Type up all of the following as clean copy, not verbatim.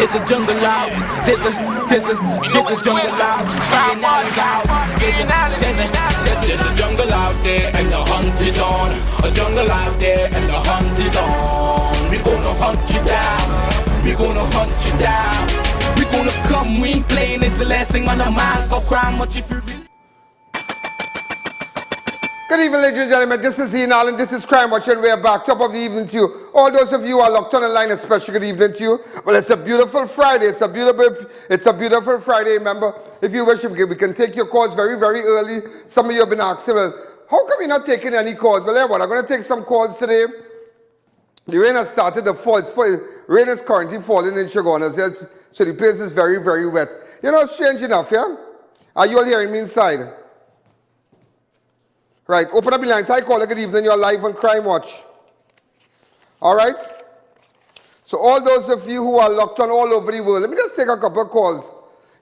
There's a jungle out. There's a jungle out. There's a jungle out there and the hunt is on. A jungle out there and the hunt is on. We gonna hunt you down. We gonna hunt you down. We gonna come, we ain't playing. It's the last thing on our minds. Go crime, what you feel. Good evening, ladies and gentlemen. This is I.A.N and this is Crime Watch, and we are back. Top of the evening to you. All those of you who are locked on the line, especially good evening to you. Well, it's a beautiful Friday. It's a beautiful Friday. Remember, if you wish, we can take your calls very, very early. Some of you have been asking, well, how come you're not taking any calls? Well, everyone, I'm going to take some calls today. The rain has started to fall. Rain is currently falling in Chaguanas, so the place is very, very wet. You know, strange enough, yeah? Are you all hearing me inside? Right, open up the lines. Hi, caller, good evening. You're live on Crime Watch. All right? So all those of you who are locked on all over the world, let me just take a couple of calls.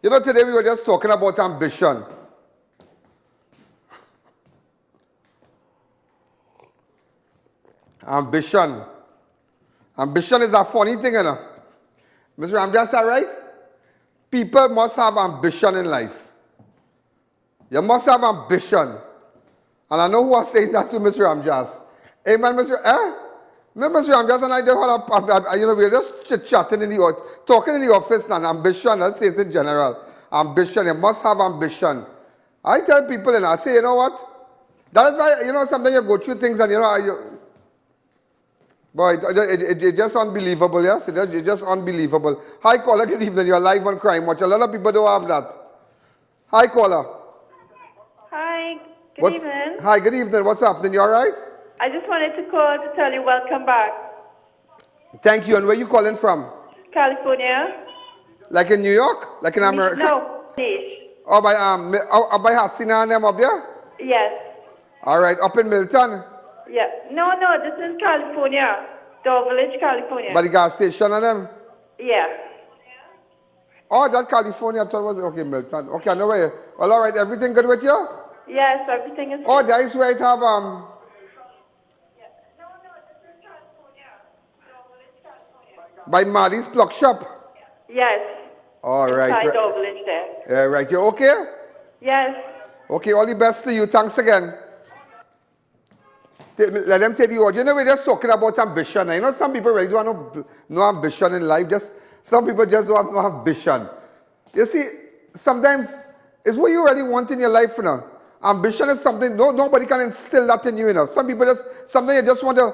You know, today we were just talking about ambition. Ambition. Ambition is a funny thing, you know. Mr. Ramjas, all right? People must have ambition in life. You must have ambition. And I know who was saying that to Mr. Ramjas. Amen, Mr. Mr. Ramjas and I, you know, we were just chit-chatting talking in the office now. Ambition, I say it in general. Ambition, you must have ambition. I tell people, and I say, you know what? That is why, you know, sometimes you go through things and, you know, boy, it's just unbelievable, yes? It's just unbelievable. Hi, caller, good evening. You're live on Crime Watch. A lot of people don't have that. Hi, caller. Hi. Good evening. Hi, good evening. What's happening? You all right? I just wanted to call to tell you welcome back. Thank you. And where are you calling from? California. Like in New York? Like in America? No, Niche. Oh, by Hasina and them up there? Yes. All right. Up in Milton? Yeah. No, this is California. Door Village, California. By the gas station and them? Yeah. Oh, that California, I thought it was, okay, Milton. Okay, I know where you. Well, all right. Everything good with you? Yes, everything is. Oh, that is where it have Yeah. No, this is California. Door Village, California. by Maddie's Plug Shop? Yes. All right. Inside Door Village there. Yeah, right. You okay? Yes. Okay, all the best to you. Thanks again. Let them tell you what. You know, we're just talking about ambition. You know, some people really don't have no ambition in life. Some people just don't have no ambition. You see, sometimes it's what you really want in your life, you know. Ambition is something, nobody can instill that in you, you know. Some people something you just want to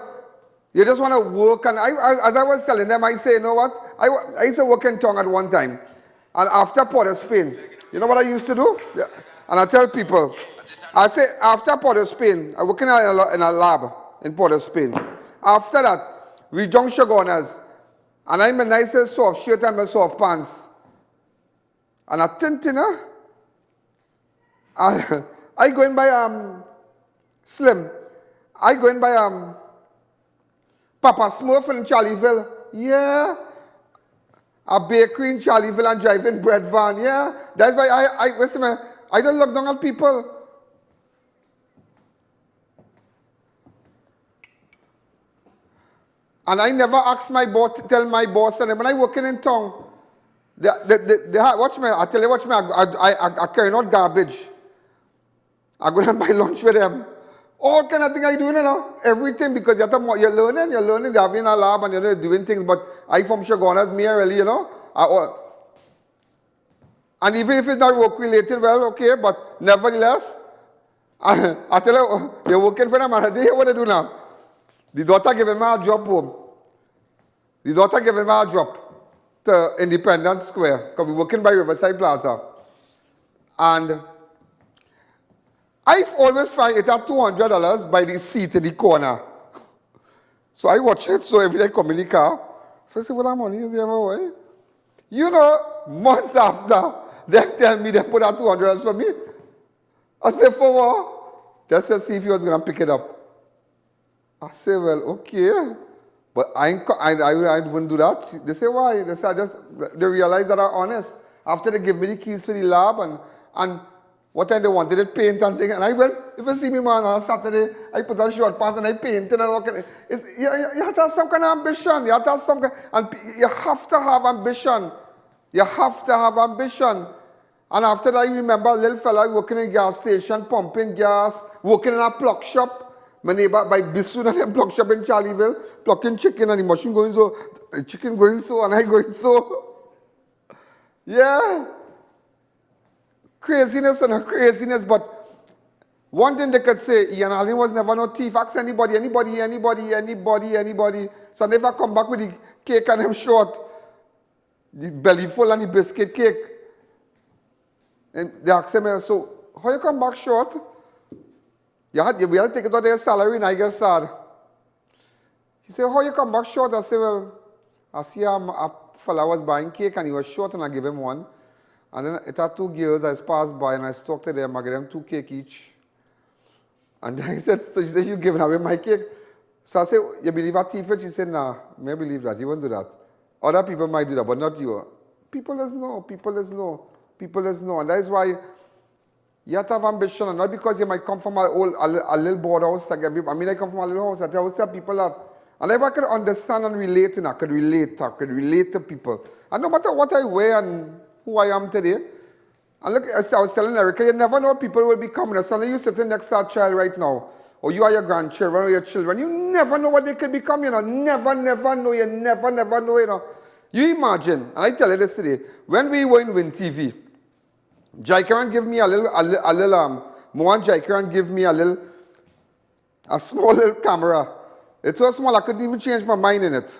work. And as I was telling them, I say, you know what? I used to work in town at one time. And after Port of Spain, you know what I used to do? Yeah. And I tell people, I say, after Port of Spain, I work in a lab in Port of Spain. After that, we junk Chaguanas. And I'm a nicest soft shirt and my soft pants. And a tintina. And I go in by Slim. I go in by Papa Smurf in Charlieville. Yeah. A bakery in Charlieville and driving bread van. Yeah. That's why listen, man, I don't look down at people. And I never ask my boss to tell my boss. And when I working in town, watch me. I tell you, watch me. I carry out garbage. I go and buy lunch with them. All kind of thing I do, you know. Everything, because you're learning, you're having a lab and you're doing things. But I from Chaguanas, me really, you know. And even if it's not work related, well, okay, but nevertheless, I tell you, you're working for them and I tell you what they do now. The daughter giving me a job home. The daughter giving me a job to Independence Square, because we're working by Riverside Plaza. And I've always find it at $200 by the seat in the corner. So I watch it, so every day I come in the car. So I say, well, that money is there, boy. You know, months after, they tell me they put out $200 for me. I say, for what? Just to see if he was going to pick it up. I say, well, okay. But I wouldn't do that. They say, why? They say, they realize that I'm honest. After they give me the keys to the lab and what time they wanted it paint and thing. And I went, if you see me man on Saturday, I put on short pants and I painted and all kind of, you have to have some kind of ambition. You have to have some kind, and you have to have ambition. You have to have ambition. And after that, I remember a little fella working in a gas station, pumping gas, working in a pluck shop. My neighbor by Bissoon and a pluck shop in Charlieville, plucking chicken and the machine going so, chicken going so, and I going so. Yeah. Craziness and craziness, but one thing they could say, Ian Allen was never no thief. Ask anybody. So never come back with the cake and him short. The belly full and the biscuit cake. And they ask him, so how you come back short? We had to take it out of their salary and I get sad. He said, how you come back short? I said, well, I see a fella was buying cake and he was short and I give him one. And then it had two girls I passed by and I talked to them, I gave them 2 cake each. And then he said, so she said, you giving away my cake? So I said, you believe a thief? She said, nah, I believe that, you won't do that. Other people might do that, but not you. People just know. And that is why you have to have ambition, and not because you might come from a little board house. I come from a little house. I always tell people that. And if I could understand and relate, I could relate to people. And no matter what I wear and who I am today, and look, as I was telling Erica, you never know what people will be coming. Suddenly you sitting next to a child right now, or you are your grandchildren or your children. You never know what they could become, you know. Never know. You never know, you know. You imagine, and I tell you this today, when we were in Win TV, Jaikaran give me a small little camera. It's so small I couldn't even change my mind in it.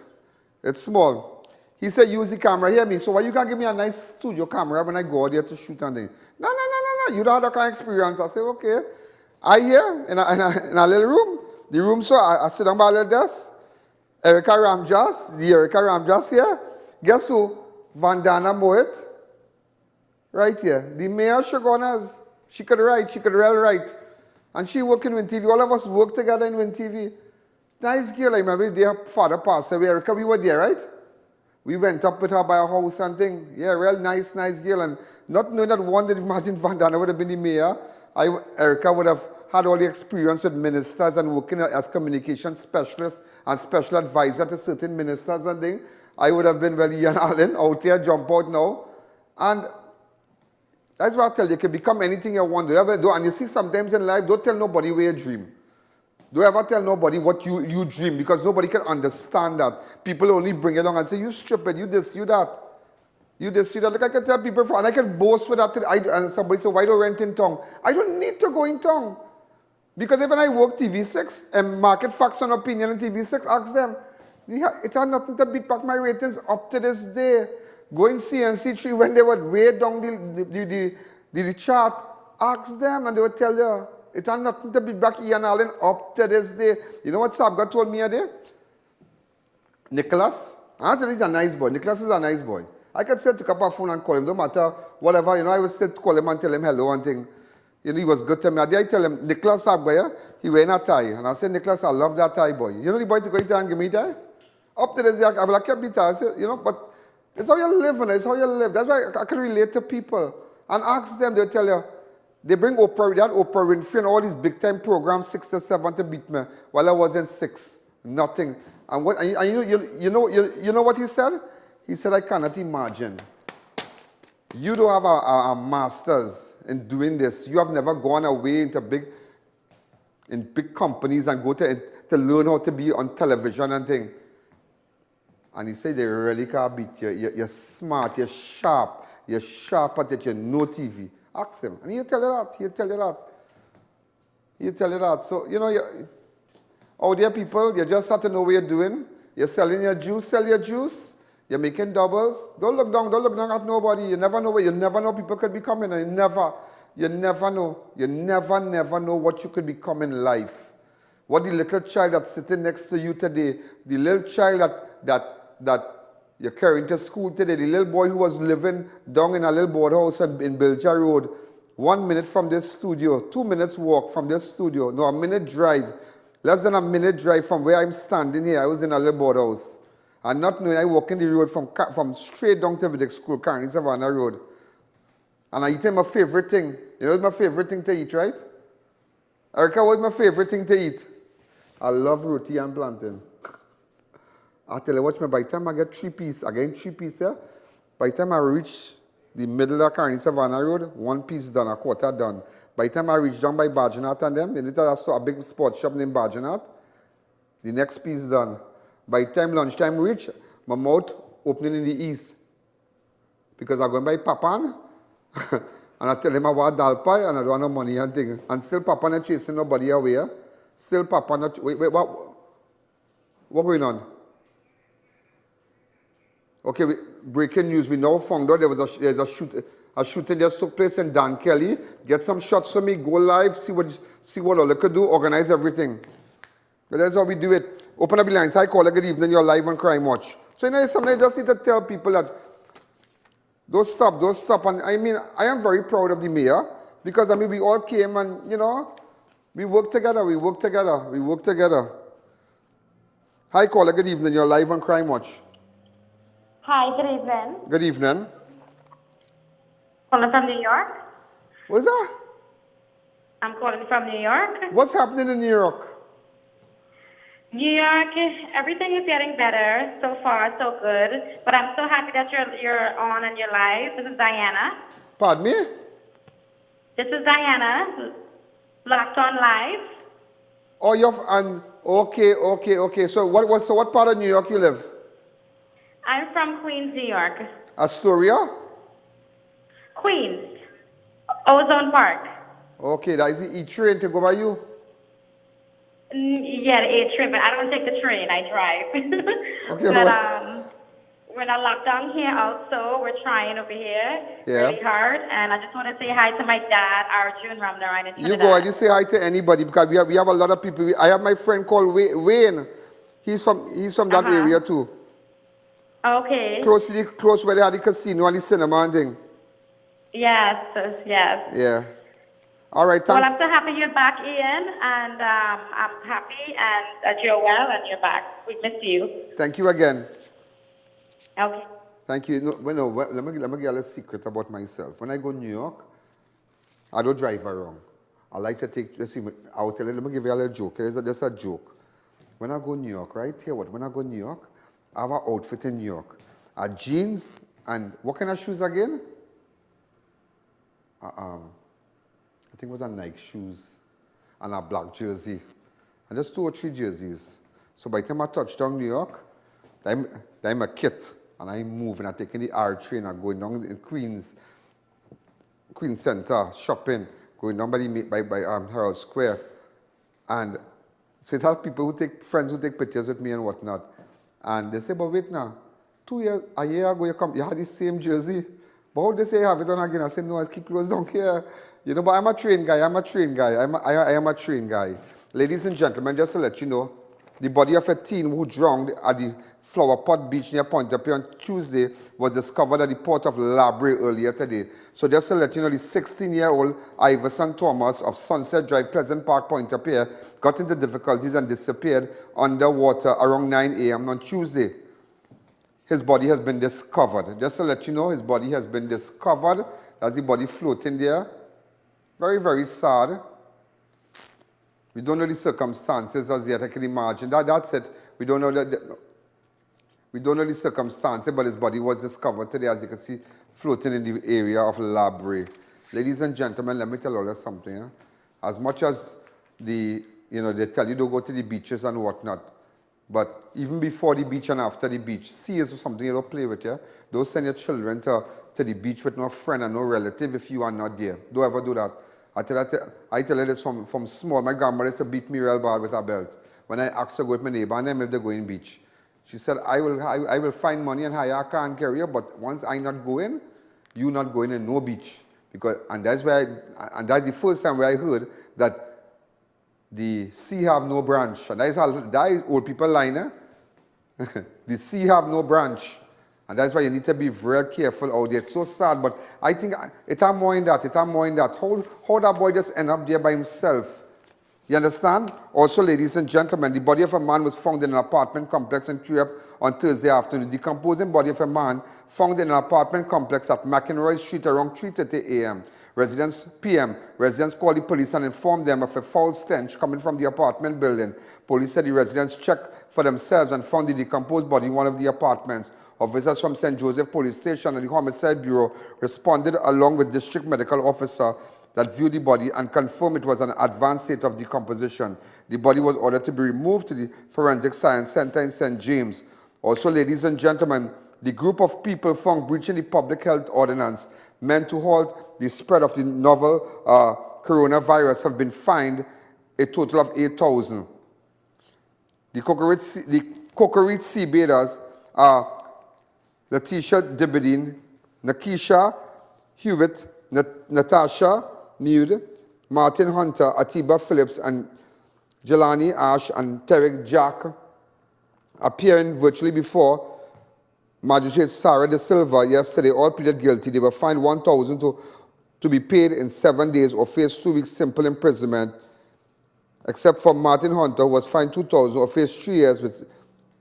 It's small. He said, use the camera. Hear me. So why you can't give me a nice studio camera when I go out there to shoot and thing? No. You don't have that kind of experience. I say, okay. I here in a little room. The room, so I sit down by a little desk. The Erica Ramjas here. Guess who? Vandana Mohit. Right here. The mayor Shagonas. She could write. She could really write. And she work in Win TV. All of us work together in Win TV. Nice girl. I remember their father passed away. Erica, we were there, right? We went up with her by a house and thing. Yeah, real nice girl. And not knowing that one that imagine Vandana would have been the mayor, Erica would have had all the experience with ministers and working as communication specialist and special advisor to certain ministers and things. I would have been Ian Allen out here, jump out now. And that's what I tell you, you can become anything you want to ever do. And you see sometimes in life, don't tell nobody where you dream. Don't ever tell nobody what you dream, because nobody can understand that. People only bring it along and say, you stupid, you this, you that. You this, you that. Look, I can tell people, and I can boast with that. And somebody say, why don't you rent in town? I don't need to go in town. Because even I work TV6 and Market Facts and Opinion in TV6, ask them. It had nothing to beat back my ratings up to this day. Go in CNC3 when they were way down the chart, ask them and they would tell you. It had nothing to beat back Ian Allen up to this day. You know what Sabga told me a day? Nicholas, I tell you, he's a nice boy. Nicholas is a nice boy. I could sit to pick up a phone and call him, no matter whatever. You know, I would sit, call him and tell him hello and thing. You know, he was good to me. I tell him, Nicholas Sabga, yeah, he wearing a tie. And I said, Nicholas, I love that tie, boy. You know the boy to go in and give me tie? Up to this day, I will like, kept the tie. I said, you know, but it's how you live, it's how you live. That's why I can relate to people. And ask them, they'll tell you, they bring Oprah, they had Oprah Winfrey and all these big-time programs, 6 to 7 to beat me, while I was in 6. Nothing. And you know what he said? He said, I cannot imagine. You don't have a master's in doing this. You have never gone away into big companies and go to learn how to be on television and thing. And he said, they really can't beat you. You're smart, you're sharp at it, you know TV. Ask him. And he'll tell you that. So, you know, out there, people, you just have to know what you're doing. You're selling your juice, sell your juice. You're making doubles. Don't look down at nobody. You never know people could be coming. You never know. You never know what you could become in life. What the little child that's sitting next to you today, the little child that you're carrying to school today, the little boy who was living down in a little board house in Bilja Road, 1 minute from this studio, 2 minutes walk from this studio, no, a minute drive, less than a minute drive from where I'm standing here. I was in a little board house. And not knowing, I walk in the road from straight down to Vedic School, Carney Savannah Road. And I eat my favorite thing. You know what's my favorite thing to eat, right? Erica, what's my favorite thing to eat? I love roti and plantain. I tell you, watch me, by the time I get 3 pieces, I get 3 pieces here. By the time I reach the middle of Carney Savannah Road, 1 piece done, a quarter done. By the time I reach down by Bargenat and them, they need a big sports shop named Bargenat. The next piece done. By the time lunchtime reach, my mouth opening in the east. Because I'm going by Papan, and I tell him I want dal pie and I don't want no money and thing. And still Papa not chasing nobody away. Still Papa not, wait, what going on? Okay, breaking news. We now found out there's a shooting just took place in Dan Kelly. Get some shots for me, go live, see what all I could do, organize everything. But that's how we do it. Open up the lines. Hi, caller, good evening. You're live on Crime Watch. So, you know, sometimes I just need to tell people that don't stop. And I mean, I am very proud of the mayor because, I mean, we all came and, you know, we work together. Hi, caller, good evening. You're live on Crime Watch. Hi, good evening. Good evening. Calling from New York. What's that? I'm calling from New York. What's happening in New York? New York, everything is getting better. So far, so good. But I'm so happy that you're on and you're live. This is Diana. Pardon me? This is Diana, locked on live. Oh, okay. So what part of New York you live? I'm from Queens, New York. Astoria? Queens. Ozone Park. Okay, that is the E train to go by you? Yeah, the A train, but I don't take the train, I drive. Okay, but we're not locked down here also. We're trying over here really hard. And I just want to say hi to my dad, Arjun Ramnaran in Trinidad. You go and you say hi to anybody because we have a lot of people. I have my friend called Wayne. He's from that area too. Okay. Close where they had the casino and the cinema and thing. Yes. Yeah. All right, thanks. Well, I'm so happy you're back, I.A.N, and I'm happy and that you're well and you're back. We miss you. Thank you again. Okay. Thank you. Let me give you a secret about myself. When I go to New York, I don't drive around. I like to take, let me give you a little joke. There's a joke. When I go to New York, right? Hear what? When I go to New York, I have an outfit in New York. Jeans and what kind of shoes again? I think it was a Nike shoes and a black jersey. And just 2 or 3 jerseys. So by the time I touch down New York, I'm a kit. And I'm moving, I'm taking the R train and going down in Queens Center, shopping, going down by Herald Square. And so it has people friends who take pictures with me and whatnot. And they say, but wait now, a year ago you had the same jersey. But how they say you have it on again? I say, no, I keep close down here. You know, but I'm a trained guy. I am a trained guy. Ladies and gentlemen, just to let you know, the body of a teen who drowned at the Flower Pot Beach near POINTE-A-PIERRE on Tuesday was discovered at the port of La Brea earlier today. So just to let you know, the 16-year-old Iverson Thomas of Sunset Drive, Pleasant Park, POINTE-A-PIERRE got into difficulties and disappeared underwater around 9 a.m. on Tuesday. His body has been discovered. Just to let you know, his body has been discovered. That's the body floating there. Very, very sad. We don't know the circumstances as yet. I can imagine. That's it. We don't know the circumstances, but his body was discovered today, as you can see, floating in the area of La Brea. Ladies and gentlemen, let me tell you something. As much as they tell you don't go to the beaches and whatnot, but even before the beach and after the beach, sea is something you don't play with. Don't send your children to the beach with no friend and no relative if you are not there. Don't ever do that. I tell you this from small. My grandmother used to beat me real bad with a belt. When I asked her to go with my neighbor and them if they're going beach. She said, I will find money and hire a car and carry you, but once I'm not going, you not going in no beach. And that's the first time where I heard that the sea have no branch. And that is old people line. The sea have no branch. And that's why you need to be very careful out there. It's so sad, but I think it has more in that. How that boy just end up there by himself? You understand? Also, ladies and gentlemen, the body of a man was found in an apartment complex in CUREPE on Thursday afternoon. The decomposing body of a man found in an apartment complex at McInroy Street around 3:30 a.m. Residents called the police and informed them of a foul stench coming from the apartment building. Police said the residents checked for themselves and found the decomposed body in one of the apartments. Officers from St. Joseph Police Station and the Homicide Bureau responded along with District Medical Officer that viewed the body and confirmed it was an advanced state of decomposition. The body was ordered to be removed to the Forensic Science Center in St. James. Also, ladies and gentlemen, the group of people found breaching the public health ordinance meant to halt the spread of the novel coronavirus have been fined a total of 8,000. The Cocorit Sea Bathers are Letitia Dibidine, Nakisha Hewitt, Natasha Mude, Martin Hunter, Atiba Phillips, and Jelani Ash and Terry Jack, appearing virtually before Magistrate Sarah De Silva yesterday, all pleaded guilty. They were fined $1,000 to be paid in 7 days or face 2 weeks simple imprisonment, except for Martin Hunter, who was fined $2,000 or faced 3 years with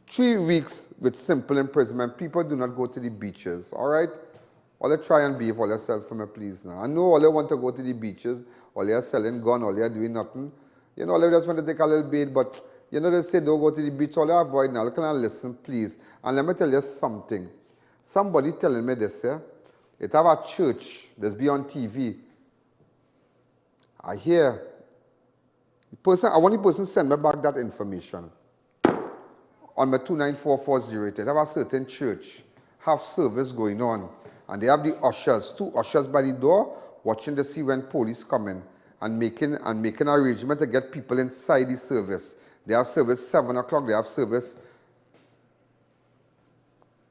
3 weeks with simple imprisonment. People do not go to the beaches, all right? All you try and behave all yourself for me, please now. I know all you want to go to the beaches, all you're selling gun, all you're doing nothing. You know, all you just want to take a little bait, but you know they say don't go to the beach, all you avoid now. Look and listen, please. And let me tell you something. Somebody telling me this, yeah? It have a church that's be on TV. I hear the person, I want the person send me back that information on my 294408. They have a certain church, have service going on. And they have the ushers, 2 ushers by the door, watching to see when police come in and making arrangement to get people inside the service. They have service 7 o'clock, they have service.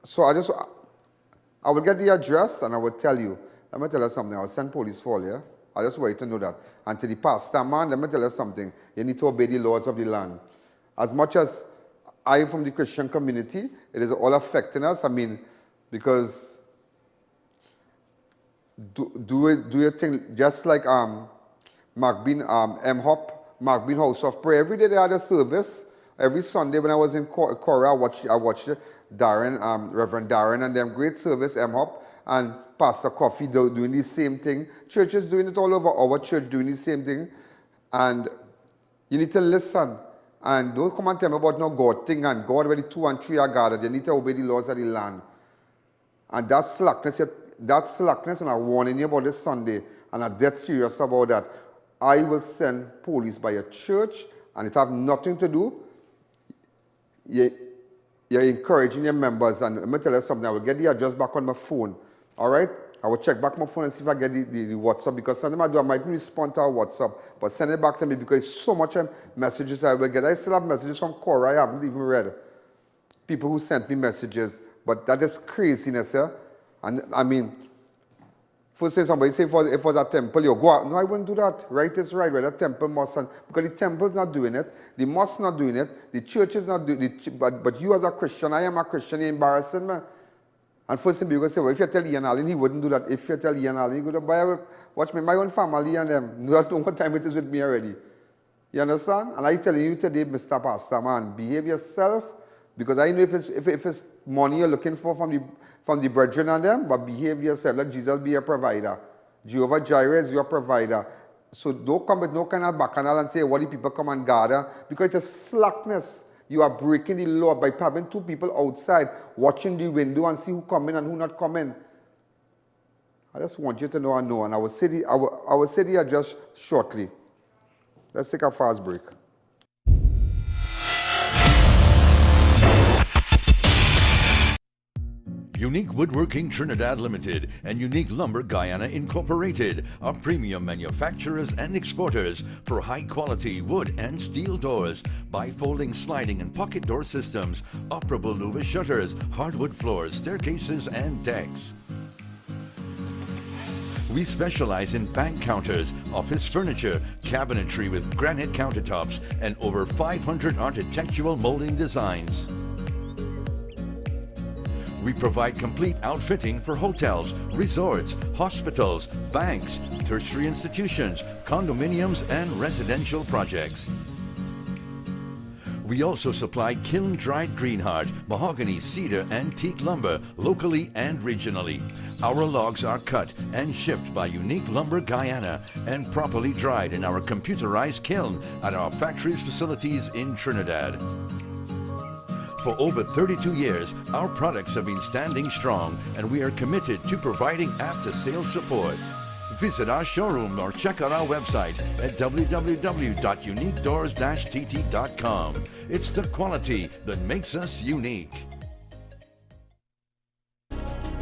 So I will get the address and I will tell you. Let me tell you something, I will send police for you. I just want you to know that. And to the pastor man, let me tell you something. You need to obey the laws of the land. As much as I am from the Christian community, it is all affecting us. I mean, because do your thing just like Mark Bean Mark Bean House of Prayer. Every day they had a service. Every Sunday when I was in Cora, I watched Darren, Reverend Darren and them, great service, M-Hop, and Pastor Coffee doing the same thing. Churches doing it all over, our church doing the same thing. And you need to listen. And don't come and tell me about no God thing and God where the 2 and 3 are gathered. You need to obey the laws of the land. And that's slackness, and I'm warning you about this Sunday, and I'm dead serious about that. I will send police by a church, and it have nothing to do. You're encouraging your members, and let me tell you something, I will get the address back on my phone, all right? I will check back my phone and see if I get the WhatsApp, because sometimes I might respond to our WhatsApp, but send it back to me because so much messages I will get. I still have messages from Cora I haven't even read. People who sent me messages, but that is craziness, yeah? And I mean, first say somebody say if it was a temple, you go out. No, I wouldn't do that. Right is right. The temple mustn't, because the temple's not doing it, the mosque not doing it, the church is not doing it. But you as a Christian, I am a Christian, you're embarrassing me. And first thing people say, well, if you tell Ian Allen, he wouldn't do that. If you tell Ian Allen, he go to Bible, watch me, my own family and them. Don't know what time it is with me already. You understand? And I tell you today, Mr. Pastor, man, behave yourself, because I know if it's money you're looking for from the brethren and them, but behave yourself. Let Jesus be your provider. Jehovah Jireh is your provider. So don't come with no kind of bacchanal and say, what do people come and gather? Because it's slackness. You are breaking the law by having 2 people outside watching the window and see who come in and who not come in. I just want you to know and know, and I will say the address shortly. Let's take a fast break. Unique Woodworking Trinidad Limited and Unique Lumber Guyana Incorporated are premium manufacturers and exporters for high-quality wood and steel doors, bifolding sliding and pocket door systems, operable louver shutters, hardwood floors, staircases, and decks. We specialize in bank counters, office furniture, cabinetry with granite countertops, and over 500 architectural molding designs. We provide complete outfitting for hotels, resorts, hospitals, banks, tertiary institutions, condominiums, and residential projects. We also supply kiln-dried greenheart, mahogany, cedar, and teak lumber locally and regionally. Our logs are cut and shipped by Unique Lumber Guyana and properly dried in our computerized kiln at our factories facilities in Trinidad. For over 32 years, our products have been standing strong, and we are committed to providing after-sales support. Visit our showroom or check out our website at www.uniquedoors-tt.com. It's the quality that makes us unique.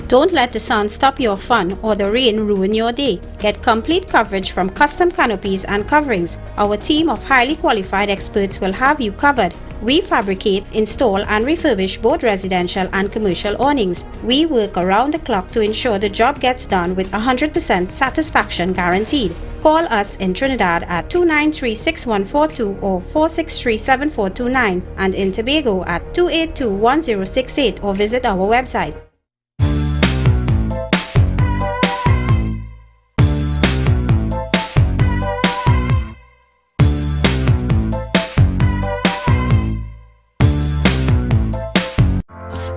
Don't let the sun stop your fun or the rain ruin your day. Get complete coverage from custom canopies and coverings. Our team of highly qualified experts will have you covered. We fabricate, install, and refurbish both residential and commercial awnings. We work around the clock to ensure the job gets done with 100% satisfaction guaranteed. Call us in Trinidad at 293-6142 or 463-7429 and in Tobago at 282-1068 or visit our website.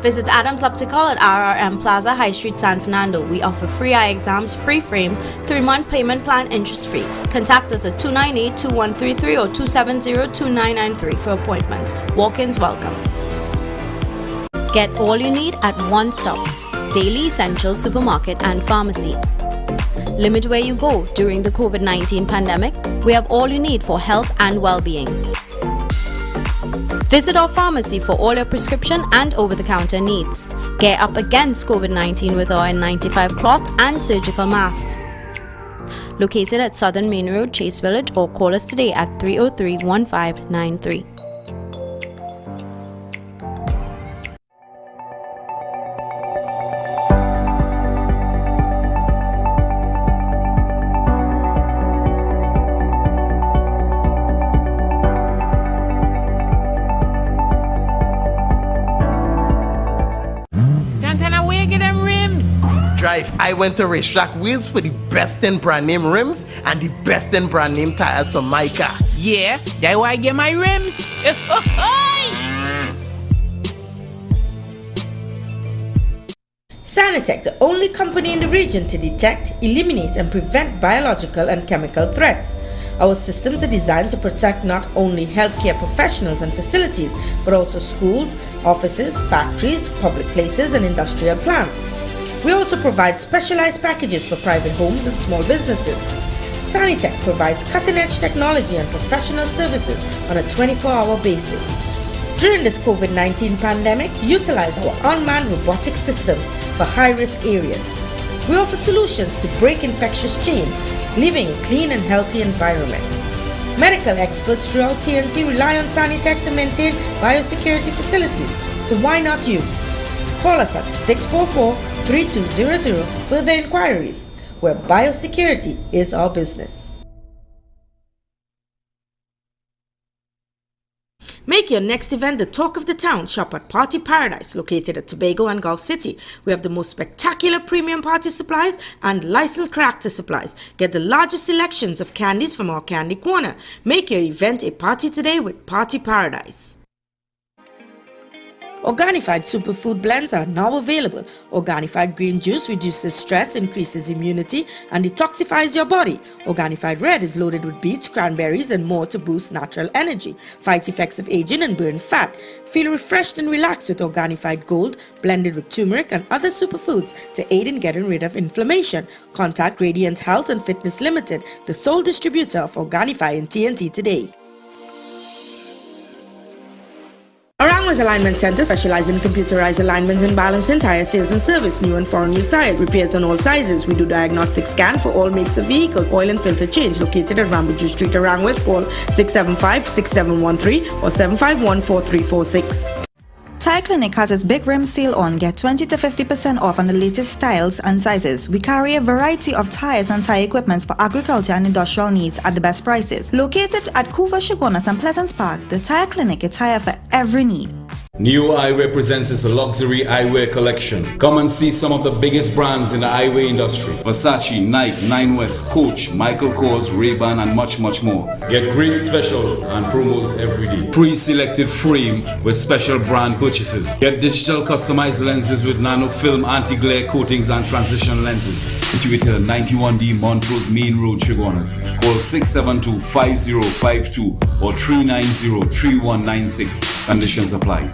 Visit Adams Optical at RRM Plaza, High Street, San Fernando. We offer free eye exams, free frames, 3-month payment plan, interest-free. Contact us at 298-2133 or 270-2993 for appointments. Walk-ins welcome. Get all you need at one stop. Daily Essentials Supermarket and Pharmacy. Limit where you go during the COVID-19 pandemic. We have all you need for health and well-being. Visit our pharmacy for all your prescription and over-the-counter needs. Get up against COVID-19 with our N95 cloth and surgical masks. Located at Southern Main Road, Chase Village, or call us today at 303-1593. I went to Racetrack Wheels for the best in brand name rims and the best in brand name tires for my car. Yeah, that's why I get my rims. Sanitec, the only company in the region to detect, eliminate, and prevent biological and chemical threats. Our systems are designed to protect not only healthcare professionals and facilities, but also schools, offices, factories, public places, and industrial plants. We also provide specialized packages for private homes and small businesses. Sanitec provides cutting-edge technology and professional services on a 24-hour basis. During this COVID-19 pandemic, utilize our unmanned robotic systems for high-risk areas. We offer solutions to break infectious chains, living a clean and healthy environment. Medical experts throughout TNT rely on Sanitec to maintain biosecurity facilities, so why not you? Call us at 644-3200 for further inquiries, where biosecurity is our business. Make your next event the talk of the town. Shop at Party Paradise, located at Tobago and Gulf City. We have the most spectacular premium party supplies and licensed character supplies. Get the largest selections of candies from our candy corner. Make your event a party today with Party Paradise. Organified superfood blends are now available. Organified green juice reduces stress, increases immunity, and detoxifies your body. Organified red is loaded with beets, cranberries, and more to boost natural energy, fight effects of aging, and burn fat. Feel refreshed and relaxed with Organified gold, blended with turmeric and other superfoods to aid in getting rid of inflammation. Contact Radiant Health and Fitness Limited, the sole distributor of Organifi in TNT today. Arangwa's Alignment Center specializes in computerized alignment and balancing, tire sales and service, new and foreign use tires, repairs on all sizes. We do diagnostic scan for all makes of vehicles, oil and filter change. Located at Rambuju Street, Arangwa's. Call 675-6713 or 751-4346. Tire Clinic has its big rim sale on. Get 20 to 50% off on the latest styles and sizes. We carry a variety of tires and tire equipment for agriculture and industrial needs at the best prices. Located at Couva, Chaguanas and Pleasance Park, the Tire Clinic, a tire for every need. New Eyewear presents its luxury eyewear collection. Come and see some of the biggest brands in the eyewear industry. Versace, Nike, Nine West, Coach, Michael Kors, Ray-Ban and much more. Get great specials and promos every day. Pre-selected frame with special brand purchases. Get digital customized lenses with nano film, anti-glare coatings and transition lenses. Situated at 91D Montrose Main Road, Chaguanas. Call 672-5052 or 390-3196. Conditions apply.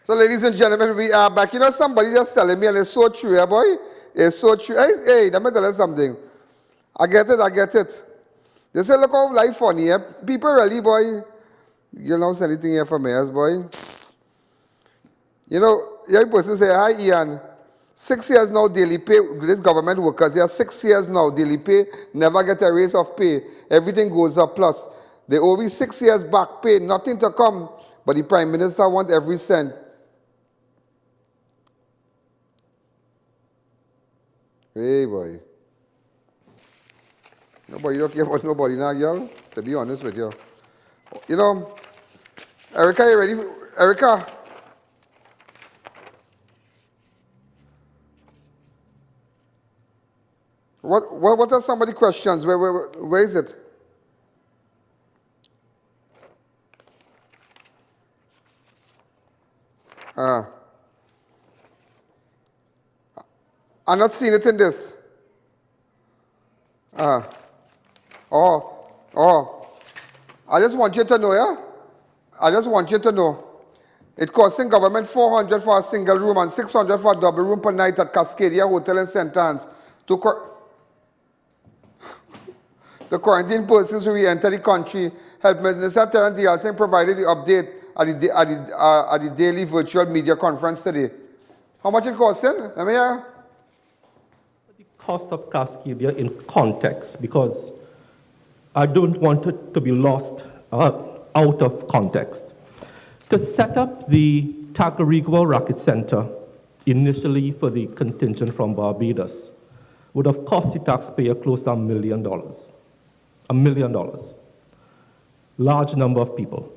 So, ladies and gentlemen, we are back. You know, somebody just telling me, and it's so true, yeah, boy. It's so true. Hey, let me tell you something. I get it. They say, look how life funny, yeah? People really, boy, you know, anything here from us, boy. You know, young person say, hi, I.A.N. 6 years now, daily pay. This government workers, they are 6 years now, daily pay, never get a raise of pay. Everything goes up, plus. They owe me 6 years back pay, nothing to come. But the Prime Minister want every cent. Hey, boy. Nobody don't care about nobody now, girl, to be honest with you. You know, Erica, you ready? Erica? What are some of the questions? Where is it? I'm not seeing it in this. I just want you to know, yeah? I just want you to know. It costing government $400 for a single room and $600 for a double room per night at Cascadia Hotel in St. Anne's to quarantine persons who re-enter the country. Health Minister Terence Dialson provided the update at the daily virtual media conference today. How much it costing? Let me hear. Cost of Cascadia in context, because I don't want it to be lost out of context. To set up the Tacarigua Rocket Center, initially for the contingent from Barbados, would have cost the taxpayer close to $1 million. $1 million. Large number of people.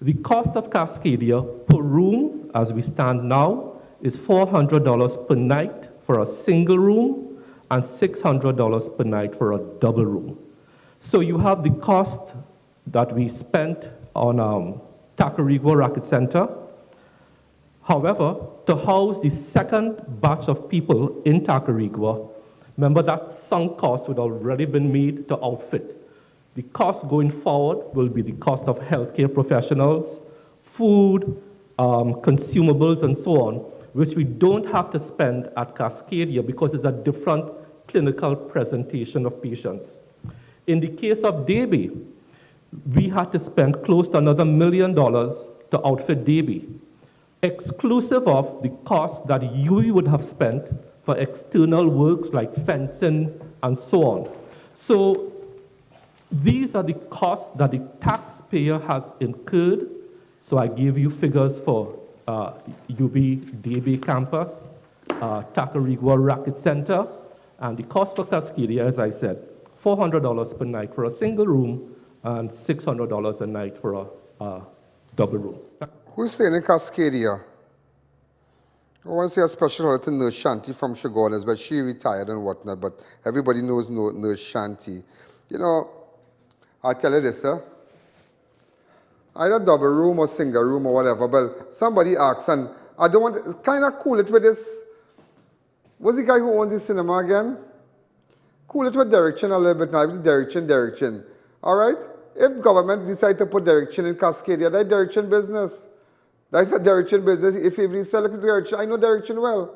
The cost of Cascadia per room, as we stand now, is $400 per night for a single room and $600 per night for a double room. So you have the cost that we spent on Tacarigua Rocket Center. However, to house the second batch of people in Tacarigua, remember that sunk cost would already been made to outfit. The cost going forward will be the cost of healthcare professionals, food, consumables, and so on, which we don't have to spend at Cascadia because it's a different clinical presentation of patients. In the case of Davie, we had to spend close to another $1 million to outfit Davie, exclusive of the cost that you would have spent for external works like fencing and so on. So these are the costs that the taxpayer has incurred. So I gave you figures for UB Davie campus, Tacarigua Rocket Center, and the cost for Cascadia, as I said, $400 per night for a single room and $600 a night for a double room. Who's staying in Cascadia? I want to say a special hello to Nurse Shanti from Chaguanas, but she retired and whatnot, but everybody knows Nurse Shanti. You know, I'll tell you this, sir. Either double room or single room or whatever, but somebody asks, and I don't want to kind of cool it with this. What's the guy who owns the cinema again? Cool it with direction a little bit now, direction. All right? If the government decide to put direction in Cascadia, that's direction business. That's a direction business. If you sell direction, I know direction well.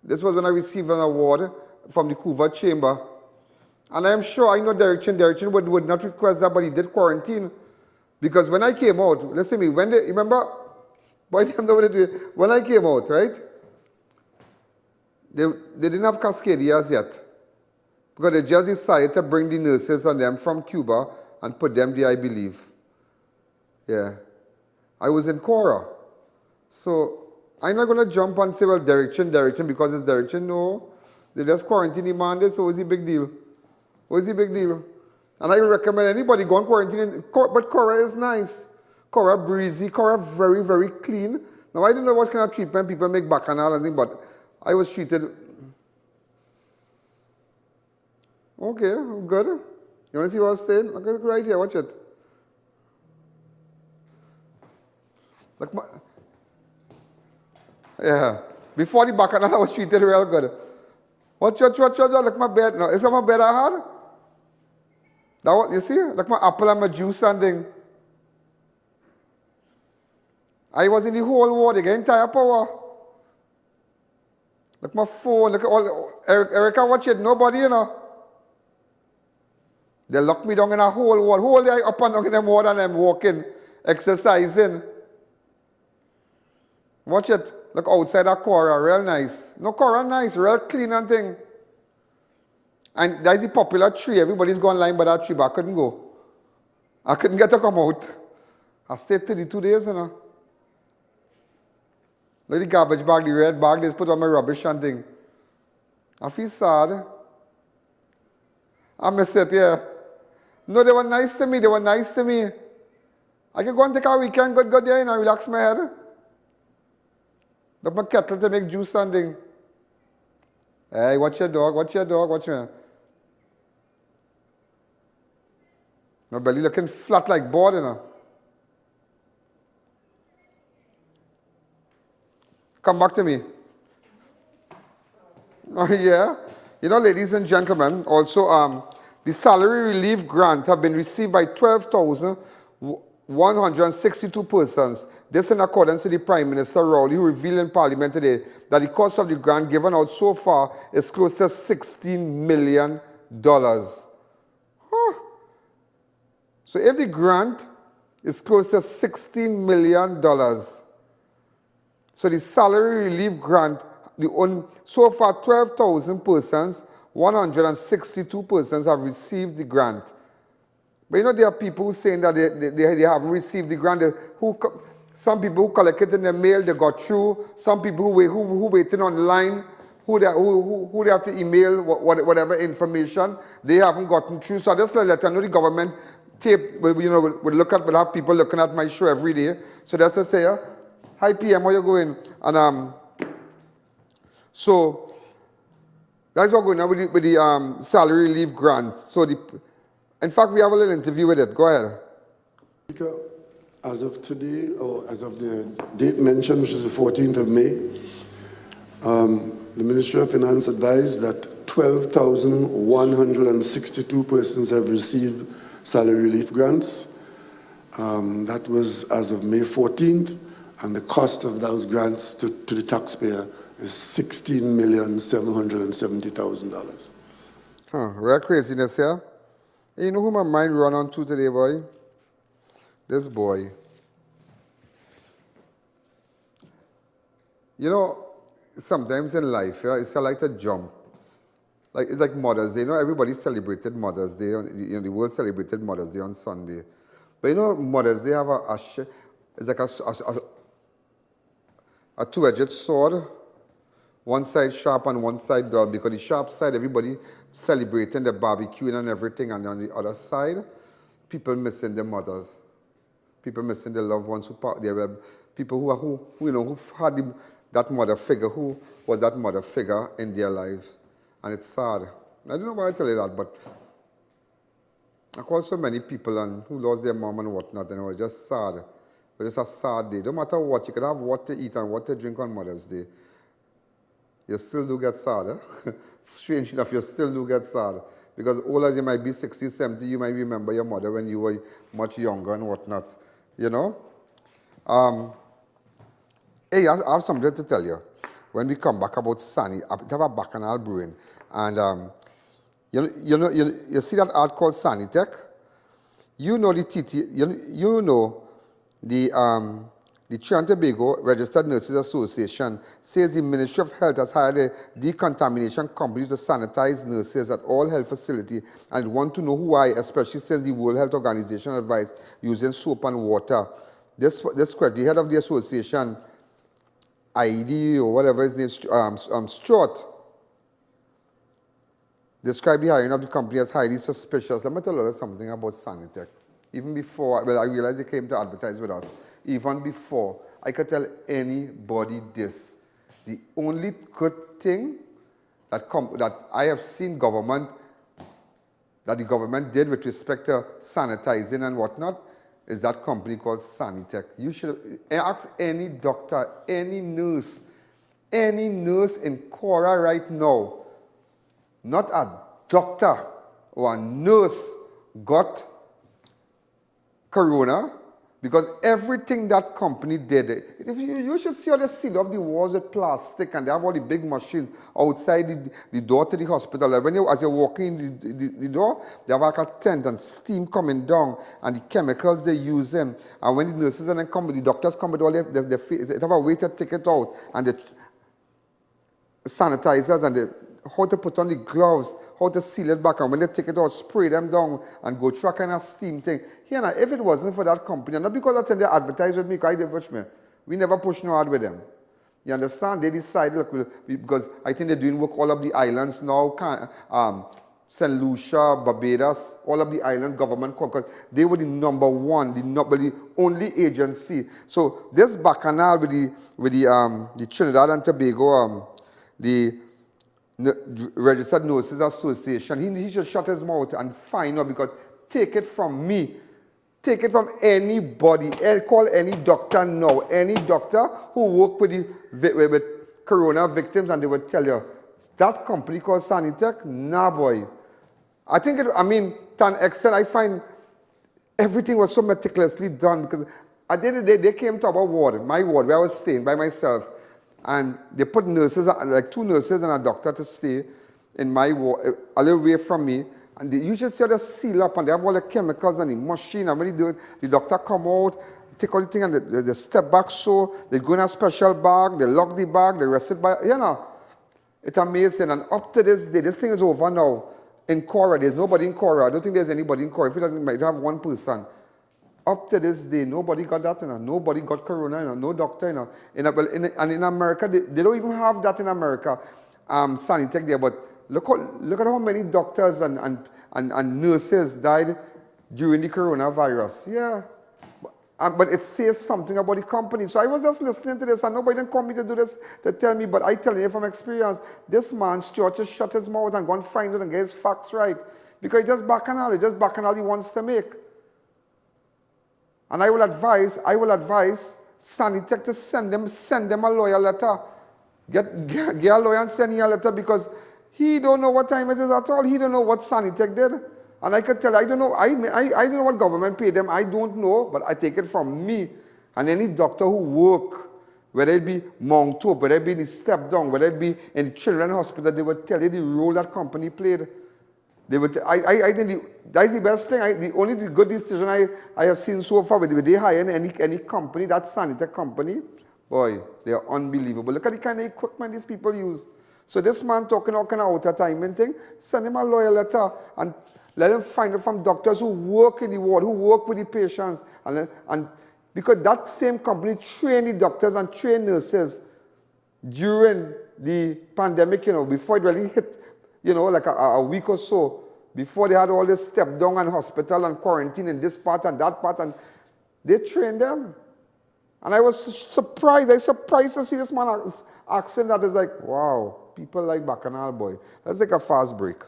This was when I received an award from the Coover Chamber. And I'm sure I know direction would not request that, but he did quarantine. Because when I came out, listen to me, when they, remember, when I came out, right? They didn't have Cascadias yet. Because they just decided to bring the nurses and them from Cuba and put them there, I believe. Yeah. I was in Cora. So I'm not going to jump and say, well, direction, because it's direction. No. They just quarantine the man there, so what's the big deal? What's the big deal? And I recommend anybody go on quarantine. But Cora is nice. Cora breezy. Cora very, very clean. Now, I don't know what kind of treatment people make bacchanal and thing, but I was treated. Okay, good. You want to see what I was saying? Okay, right here, watch it. Like my, yeah. Before the bacchanal, I was treated real good. Watch, look my bed now. Is that my bed I had? That what you see? Like my apple and my juice and thing. I was in the whole ward, they get entire power. Look my phone, look at all, Erica, watch it, nobody, you know. They locked me down in a whole ward, whole day up and down in them ward and I'm walking, exercising. Watch it, look outside that Cora, real nice. No, Cora nice, real clean and thing. And that's the popular tree, everybody's going line by that tree, but I couldn't go. I couldn't get to come out. I stayed 32 days, you know. Look at the garbage bag, the red bag, they just put on my rubbish and thing. I feel sad. I miss it, yeah. No, they were nice to me, I can go and take a weekend, go there and relax my head. Look my kettle to make juice and thing. Hey, watch your dog, watch me. My belly looking flat like board, you know. Come back to me. Oh, yeah. You know, ladies and gentlemen, also the salary relief grant have been received by 12,162 persons. This in accordance to the Prime Minister Rowley, who revealed in Parliament today that the cost of the grant given out so far is close to $16 million. Huh. So if the grant is close to $16 million, so the salary relief grant, so far 12,000 persons, 162 persons have received the grant. But you know, there are people who saying that they haven't received the grant. Some people who collected in the mail, they got through. Some people who waiting online, who they have to email whatever information, they haven't gotten through. So I just let you know the government tape, you know, we'll have people looking at my show every day. So that's to say, hi PM, how you going? And so that's what's going on with the salary relief grant. So in fact, we have a little interview with it. Go ahead. As of today, or as of the date mentioned, which is the 14th of May, the Ministry of Finance advised that 12,162 persons have received salary relief grants. That was as of May 14th. And the cost of those grants to the taxpayer is $16,770,000. Huh, real craziness here. Hey, you know who my mind run on to today, boy? This boy. You know, sometimes in life, yeah, it's like a jump. Like, it's like Mother's Day. You know, everybody celebrated Mother's Day. You know, the world celebrated Mother's Day on Sunday. But you know, Mother's Day have it's like a two-edged sword, one side sharp and one side dull, because the sharp side, everybody celebrating the barbecuing and everything, and on the other side, people missing their mothers, people missing their loved ones, people who you know, who had that mother figure, who was that mother figure in their lives, and it's sad. I don't know why I tell you that, but I call so many people and who lost their mom and whatnot, and it was just sad. But it's a sad day. No matter what, you could have what to eat and what to drink on Mother's Day. You still do get sad, eh? Strange enough, you still do get sad. Because old as you might be, 60, 70, you might remember your mother when you were much younger and whatnot. You know? Hey, I have something to tell you. When we come back about Sunny, I have a bacchanal brewing. And you see that art called Sunny Tech? You know the TT, you know the the Trinidad and Tobago Registered Nurses Association says the Ministry of Health has hired a decontamination company to sanitize nurses at all health facilities and want to know why, especially since the World Health Organization advised using soap and water. This correct. The head of the association, I.A.N or whatever his name, Stuart, described the hiring of the company as highly suspicious. Let me tell you something about Sanitec. Even before, well, I realized they came to advertise with us. Even before, I could tell anybody this. The only good thing that I have seen that the government did with respect to sanitizing and whatnot is that company called Sanitec. You should ask any doctor, any nurse in Cora right now, not a doctor or a nurse got corona, because everything that company did, if you should see how they seal up the walls with plastic, and they have all the big machines outside the door to the hospital. When as you're walking in the door, they have like a tent and steam coming down, and the chemicals they use them. And when the nurses and then come, the doctors come with all they have a way to take it out, and the sanitizers and how to put on the gloves, how to seal it back, and when they take it out, spray them down and go through a kind of steam thing. Here now, if it wasn't for that company, and not because that's they advertise with me, because they push me, we never push no hard with them. You understand? They decided, look, because I think they're doing work all of the islands now, St. Lucia, Barbados, all of the island government, because they were the number one, the only agency. So this bacchanal with the Trinidad and Tobago, the Registered Nurses Association, he should shut his mouth and fine out, because take it from me, take it from anybody, call any doctor now, any doctor who work with corona victims, and they will tell you, that company called Sanitec, nah boy. I think, to an extent, I find everything was so meticulously done, because at the end of the day, they came to our ward, my ward, where I was staying by myself, and they put nurses, like 2 nurses and a doctor to stay in my ward, a little way from me. And they usually see how they seal up, and they have all the chemicals and the machine. And when they do it, the doctor come out, take all the thing, and they step back, so they go in a special bag, they lock the bag, they rest it by, it's amazing. And up to this day, this thing is over now. In Cora, there's nobody in Cora. I don't think there's anybody in Cora. If you might have one person. Up to this day, nobody got that, nobody got corona, no doctor, and in America, they don't even have that in America, Sanitec there, but look at how many doctors and nurses died during the coronavirus. Yeah, but it says something about the company. So I was just listening to this, and nobody didn't call me to do this to tell me, but I tell you from experience, this man, Stuart, just shut his mouth and go and find it and get his facts right, because it's just bacchanal he wants to make. And I will advise Sanitec to send them a lawyer letter. Get a lawyer and send him a letter, because he don't know what time it is at all. He don't know what Sanitec did. And I could tell, I don't know, I don't know what government paid them. I don't know, but I take it from me. And any doctor who work, whether it be Mount Hope, whether it be in the step down, whether it be in the children's hospital, they would tell you the role that company played. They would, I think that's the best thing. The good decision I have seen so far with they hire any company, that Sanitec company, boy, they are unbelievable. Look at the kind of equipment these people use. So this man talking all kind of outer timing thing, send him a lawyer letter and let him find it from doctors who work in the ward, who work with the patients. And because that same company trained the doctors and trained nurses during the pandemic, before it really hit, like a week or so, before they had all this step down and hospital and quarantine in this part and that part, and they trained them. And I was surprised. I was surprised to see this man accent that is like, wow, people like Bacchanal boy. Let's take a fast break.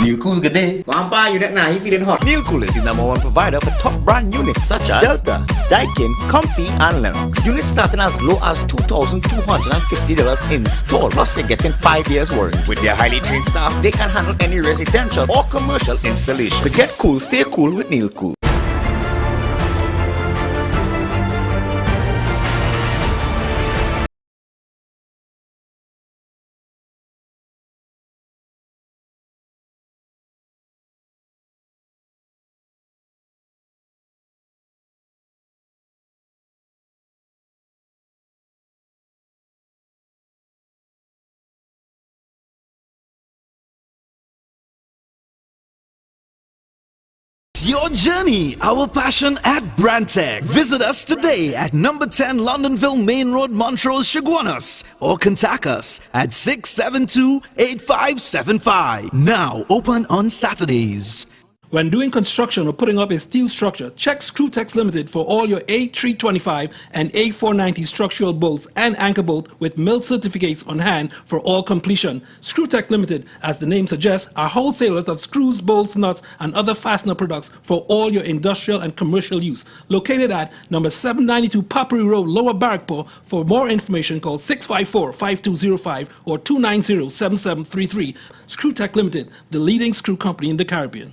Neil Cool, good day. Grandpa, you now he feeling hot. Neil Cool is the #1 provider for top brand units such as Delta, Daikin, Comfy, and Lennox. Units starting as low as $2,250 installed. Plus, you're getting 5 years warranty. With their highly trained staff, they can handle any residential or commercial installation. So get cool, stay cool with Neil Cool. Your journey, our passion at Brandtech. Visit us today at number 10 Londonville Main Road, Montrose, Chaguanas, or contact us at 672-8575. Now open on Saturdays. When doing construction or putting up a steel structure, check Screwtex Limited for all your A325 and A490 structural bolts and anchor bolt with mill certificates on hand for all completion. Screwtex Limited, as the name suggests, are wholesalers of screws, bolts, nuts, and other fastener products for all your industrial and commercial use. Located at number 792 Papri Road, Lower Barrackpore. For more information, call 654-5205 or 290-7733. Screwtex Limited, the leading screw company in the Caribbean.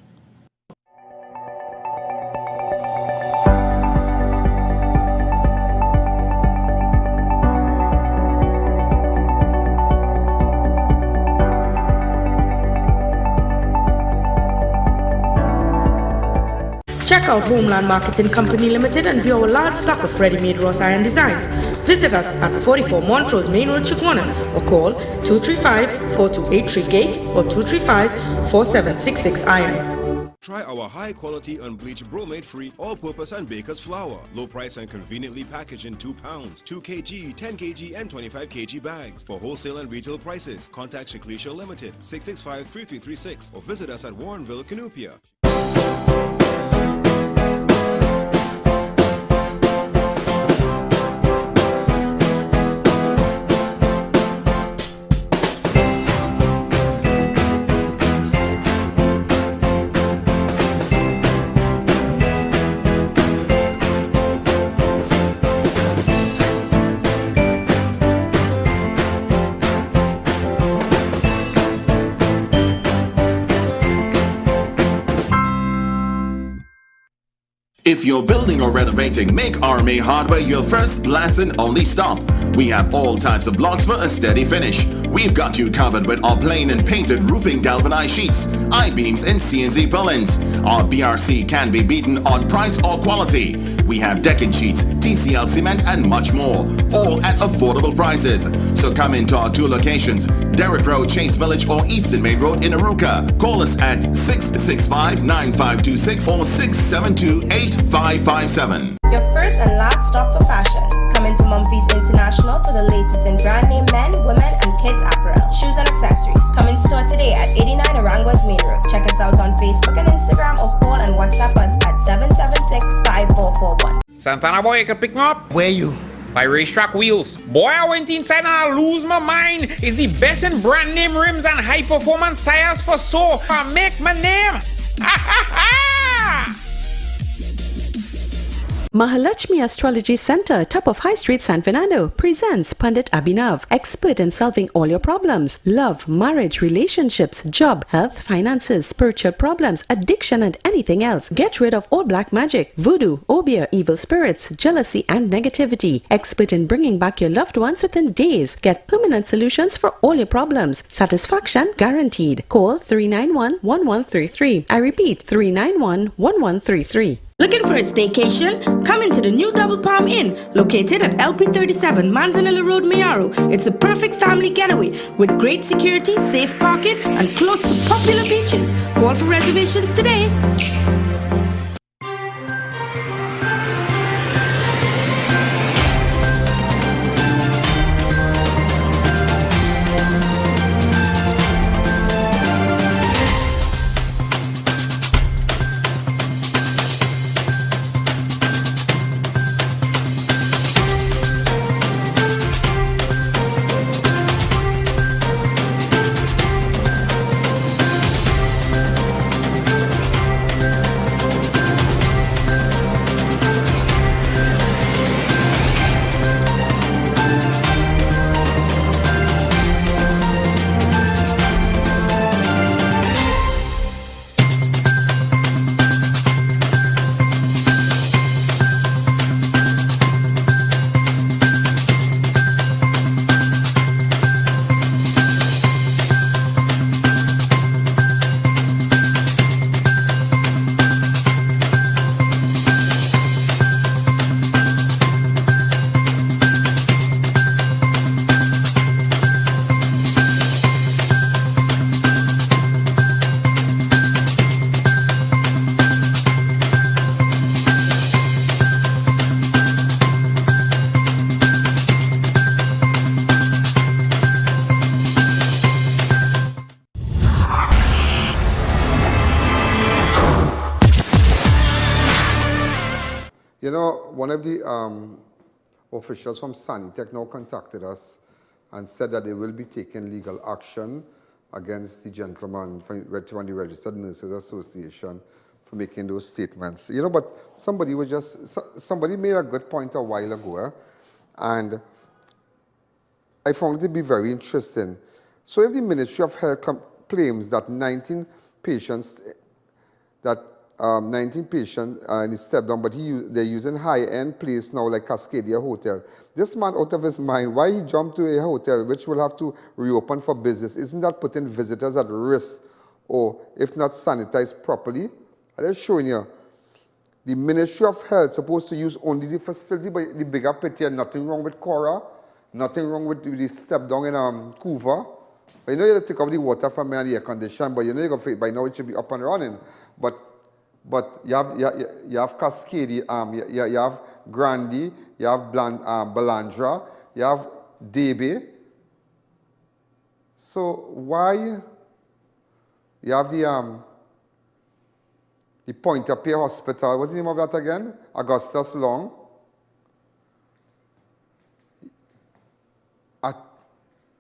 Check out Homeland Marketing Company Limited and view our large stock of ready-made wrought iron designs. Visit us at 44 Montrose Main Road, Chaguanas, or call 235-4283 Gate or 235-4766 Iron. Try our high-quality unbleached bromide-free all-purpose and baker's flour. Low price and conveniently packaged in 2 pounds, 2 kg, 10 kg, and 25 kg bags. For wholesale and retail prices, contact Shiklisha Limited, 665-3336, or visit us at Warrenville, Canupia. If you're building or renovating, make RMA Hardware your first, last, and only stop. We have all types of blocks for a steady finish. We've got you covered with our plain and painted roofing galvanized sheets, I-beams, and CNC purlins. Our BRC can be beaten on price or quality. We have decking sheets, TCL cement, and much more, all at affordable prices. So come into our 2 locations, Derrick Road, Chase Village, or Eastern Main Road in Aruka. Call us at 665-9526 or 672-8557. Your first and last stop for fashion. Come into Mumphy's International for the latest in brand name men, women, and kids apparel, shoes, and accessories. Come in store today at 89 Arangwas Main Road. Check us out on Facebook and Instagram or call and WhatsApp us at 776-5441. Santana boy, you can pick me up. Where you? By Racetrack Wheels. Boy, I went inside and I lose my mind. It's the best in brand name rims and high performance tires for so I make my name. Ha ha ha! Mahalakshmi Astrology Center, top of High Street, San Fernando, presents Pandit Abhinav, expert in solving all your problems: love, marriage, relationships, job, health, finances, spiritual problems, addiction, and anything else. Get rid of all black magic, voodoo, obeah, evil spirits, jealousy, and negativity. Expert in bringing back your loved ones within days. Get permanent solutions for all your problems. Satisfaction guaranteed. Call 391-1133. I repeat, 391-1133. Looking for a staycation? Come into the new Double Palm Inn, located at LP37 Manzanilla Road, Mayaro. It's a perfect family getaway with great security, safe parking, and close to popular beaches. Call for reservations today. You know, one of the officials from Sanitech now contacted us and said that they will be taking legal action against the gentleman from the Registered Nurses Association for making those statements. You know, but somebody made a good point a while ago, and I found it to be very interesting. So if the Ministry of Health claims that 19 patients in his step down, but they're using high-end place now like Cascadia Hotel. This man out of his mind, why he jumped to a hotel which will have to reopen for business? Isn't that putting visitors at risk, or if not sanitized properly? I'm just showing you. The Ministry of Health supposed to use only the facility, but the bigger picture, nothing wrong with Cora, nothing wrong with the step down in Couva. But you know you have to take off the water from me and the air condition, but you know you got by now it should be up and running. But you have Cascadia, you have Grandi, you have Balandra, you have Debe. So why you have the POINTE-A-PIERRE Hospital? What's the name of that again? Augustus Long.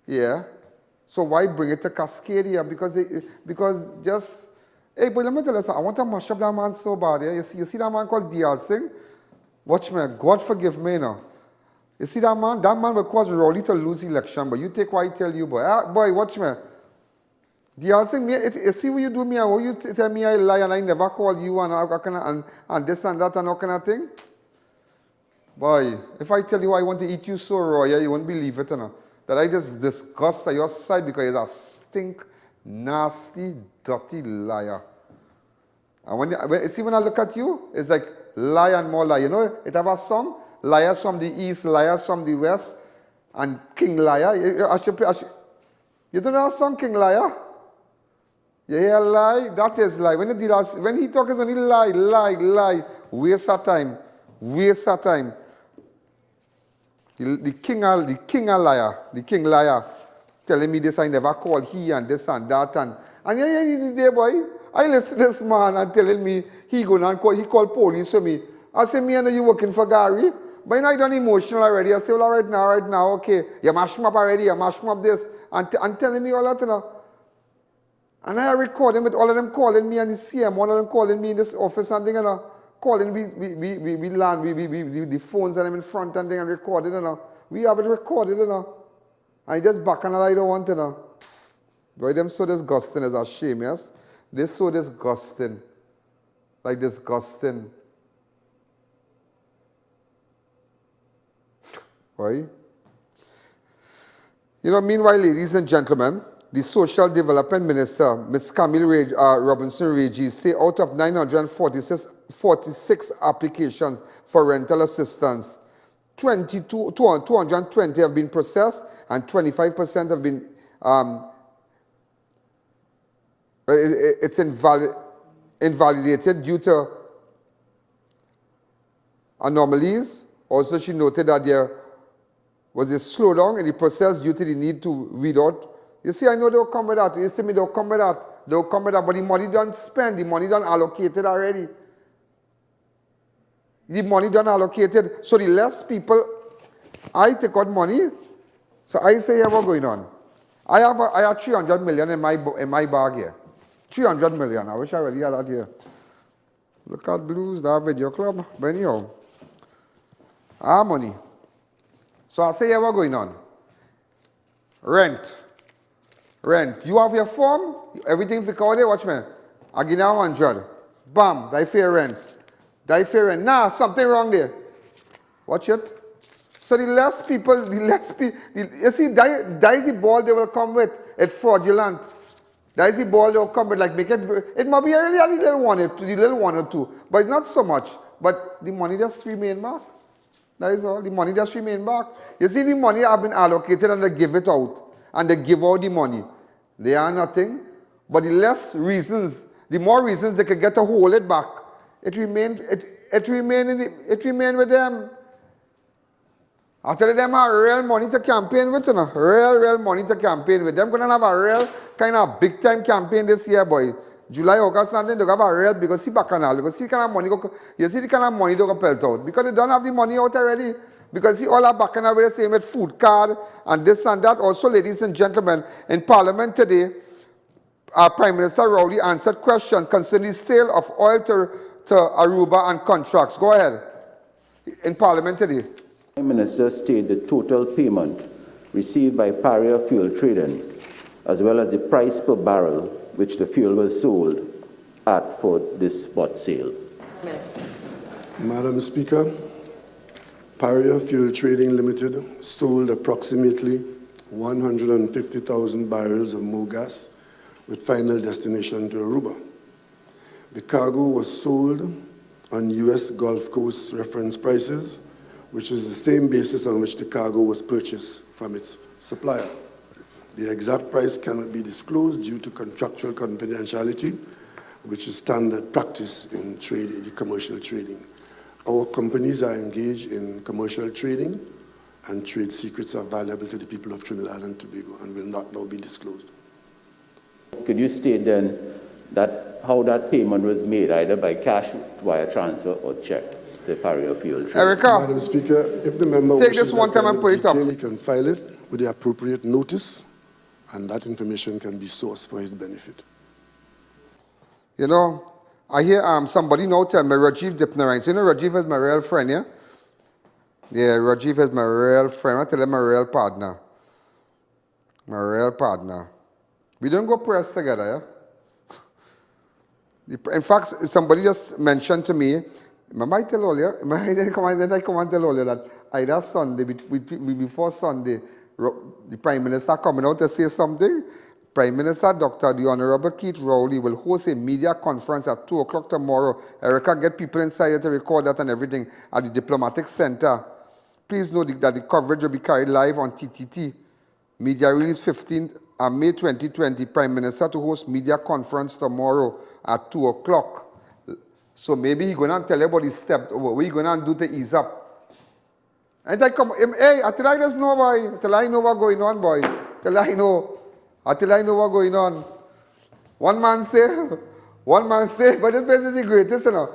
Yeah. So why bring it to Cascadia? Because just. Hey, but let me tell you something. I want to mash up that man so bad. Yeah? You see that man called D.L. Singh? Watch me. God forgive me now. You see that man? That man will cause Rowley to lose election, but you take what I tell you, boy. Boy, watch me. D.L. Singh, you see what you do me, how you tell me I lie and I never call you and this and that and all kind of thing? Boy, if I tell you I want to eat you so raw, yeah, you won't believe it, you know. That I just disgust at your side because you're a stink, nasty, dirty liar. And when I look at you, it's like lie and more lie. You know, it have a song, liars from the east, liars from the west, and King Liar. You don't know a song, King Liar? You hear lie? That is lie. When he talks, it's only lie. Waste of time. The king liar. Telling me this, I never called he and this and that. And yeah, boy, I listen to this man and telling me he called police to me. I say, me, I know you working for Gary. But you know, I done emotional already. I say, well, all right now, okay. You mash him up already, you mash him up this. And telling me all that, you know. And I record him with all of them calling me and the CM, one of them calling me in this office and thing, you know. Calling, we land, the phones and them in front and thing and recording, you know. We have it recorded, you know. I just back and I don't want to know. Boy, them so disgusting is a shame, yes? They're so disgusting. Like disgusting. Right? You know, meanwhile, ladies and gentlemen, the Social Development Minister, Ms. Camille Robinson-Regis, say out of 946 applications for rental assistance, 220 have been processed and 25% have been it's invalidated due to anomalies. Also, she noted that there was a slowdown in the process due to the need to weed out. You see, I know they'll come with that. You see me, they'll come with that, but the money done spent, the money done allocated already. The money done allocated. So the less people I take out money, so I say, yeah, what's going on? I have 300 million in my bag here. 300 million. I wish I really had that here. Look at Blues, that video club. But anyhow, I have money. So I say, yeah, what's going on? Rent. You have your form, everything for cover there, watch me. I give you 100. Bam, die fair rent. Nah, something wrong there. Watch it. So the less people, you see, that is the ball they will come with. It's fraudulent. That is the ball they will come with, like make it might be really a little one or two, but it's not so much. But the money just remain back. That is all. The money just remain back. You see, the money have been allocated and they give it out. And they give out the money. They are nothing. But the more reasons they can get to hold it back. It remain with them. I tell them have real money to campaign with, you know. Real money to campaign with. Them gonna have a real kind of big time campaign this year, boy. July, August, and then they have a real because see bacchanal, because see kind of money go, you see the kind of money they go pelt out because they don't have the money out already. Because see all our bacchanal with the same with food card and this and that. Also, ladies and gentlemen, in Parliament today, our Prime Minister Rowley answered questions concerning the sale of oil to Aruba and contracts. Go ahead. In Parliament today. Prime Minister stated the total payment received by PIERRE Fuel Trading, as well as the price per barrel which the fuel was sold at for this spot sale. Madam Speaker, PIERRE Fuel Trading Limited sold approximately 150,000 barrels of mogas with final destination to Aruba. The cargo was sold on U.S. Gulf Coast reference prices, which is the same basis on which the cargo was purchased from its supplier. The exact price cannot be disclosed due to contractual confidentiality, which is standard practice in commercial trading. Our companies are engaged in commercial trading, and trade secrets are valuable to the people of Trinidad and Tobago and will not now be disclosed. Could you state then that how that payment was made, either by cash, wire transfer, or check, the PIERRE Fuel Trading? Erica, Madam Speaker, if the member take this one time and put it up. He can file it with the appropriate notice, and that information can be sourced for his benefit. You know, I hear somebody now tell me Rajiv Dipnarine. You know Rajiv is my real friend, yeah? Yeah, Rajiv is my real friend. I tell him my real partner. My real partner. We don't go press together, yeah? In fact, somebody just mentioned to me, remember I tell all you, I come and tell all you that either Sunday, before Sunday, the Prime Minister coming out to say something. Prime Minister Dr. The Honorable Keith Rowley will host a media conference at 2 o'clock tomorrow. Erica, get people inside to record that and everything at the Diplomatic Center. Please note that the coverage will be carried live on TTT. Media release 15th May 2020. Prime Minister to host media conference tomorrow at 2 o'clock. So maybe he's going to tell you about his step, what he's going to do to ease up. And I come, hey, until I just know, boy, until I know what's going on, boy, until I know what's going on. One man say, but this place is the greatest, you know.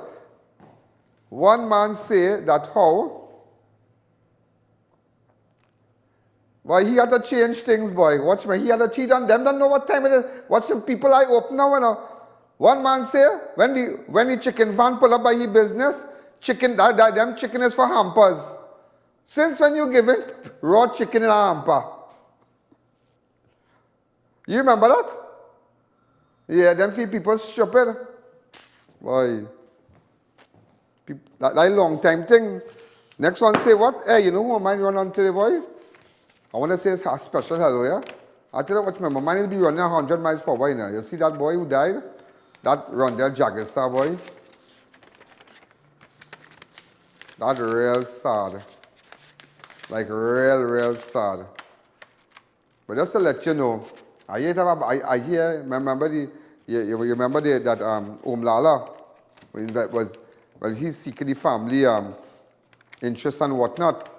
One man say that how, boy, he had to change things, boy. Watch me, he had to cheat on them, don't know what time it is. Watch the people I open now, you know. One man say, when the chicken van pull up by his business, them chicken is for hampers. Since when you give it raw chicken in a hamper? You remember that? Yeah, them few people stupid. Boy. That long time thing. Next one say what? Hey, you know who mine run on today, boy? I want to say a special hello, yeah? I tell you what, remember, mine is be running 100 miles per hour, you know. You see that boy who died? That Rondell Jagger, boy. That real sad. Like real sad. But just to let you know, I hear, remember you remember that Omlala, when that was, well, he's seeking the family interest and whatnot.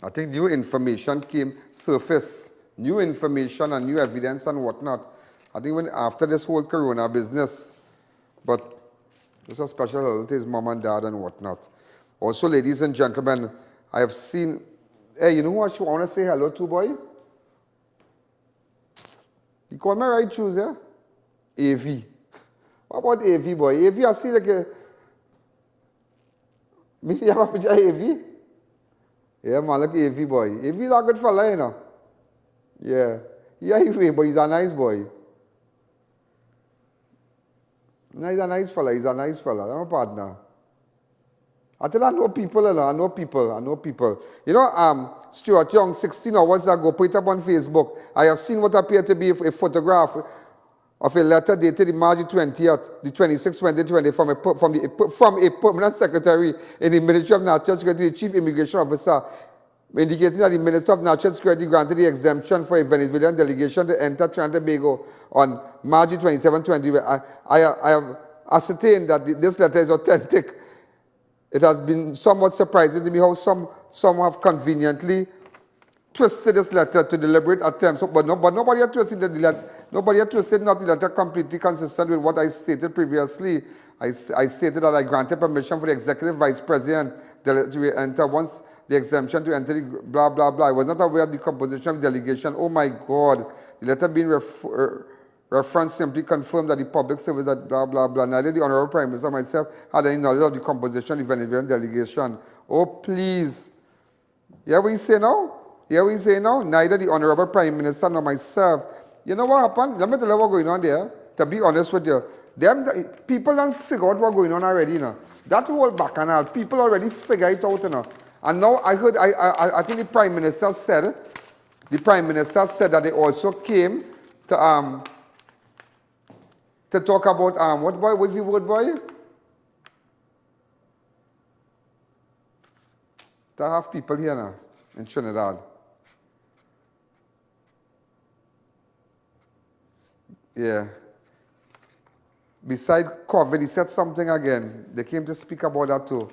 I think new information came surface, new information and new evidence and whatnot. I think when after this whole corona business, but there's a special hello to his mom and dad and whatnot. Also, ladies and gentlemen, I have seen, hey, you know what you want to say hello to, boy? You call me right shoes, yeah? AV. What about AV, boy? AV, I see like a... Me have a picture of AV? Yeah, man, look AV, boy. AV is a good fella, you know? Yeah. Yeah, but he's a nice boy. No, he's a nice fella. He's a nice fella. I'm a partner. I tell you, I know people, you know. I know people. You know, Stuart Young, 16 hours ago, put it up on Facebook. I have seen what appeared to be a photograph of a letter dated March 20th, the 26th, 2020, from a permanent secretary in the Ministry of National Security, the Chief Immigration Officer, indicating that the Minister of National Security granted the exemption for a Venezuelan delegation to enter Trinidad and Tobago on March 27, 2020. I have ascertained that this letter is authentic. It has been somewhat surprising to me how some have conveniently twisted this letter to deliberate attempts, but nobody had twisted the letter. Nobody had twisted not the letter completely consistent with what I stated previously. I stated that I granted permission for the executive vice president to enter once the exemption to enter the blah blah blah. I was not aware of the composition of the delegation. Oh my God! The letter being referenced simply confirmed that the public service that blah blah blah. Neither the Honorable Prime Minister or myself had any knowledge of the composition of the Venezuelan delegation. Oh please! Hear what you say now? Hear what you say now? Neither the Honorable Prime Minister nor myself. You know what happened? Let me tell you what's going on there. To be honest with you, people don't figure out what's going on already. You know? That whole bacchanal, people already figure it out. You know? And now I heard, I think the Prime Minister said that they also came to talk about, what boy was the word, boy? To have people here now in Trinidad. Yeah. Beside COVID, he said something again. They came to speak about that too.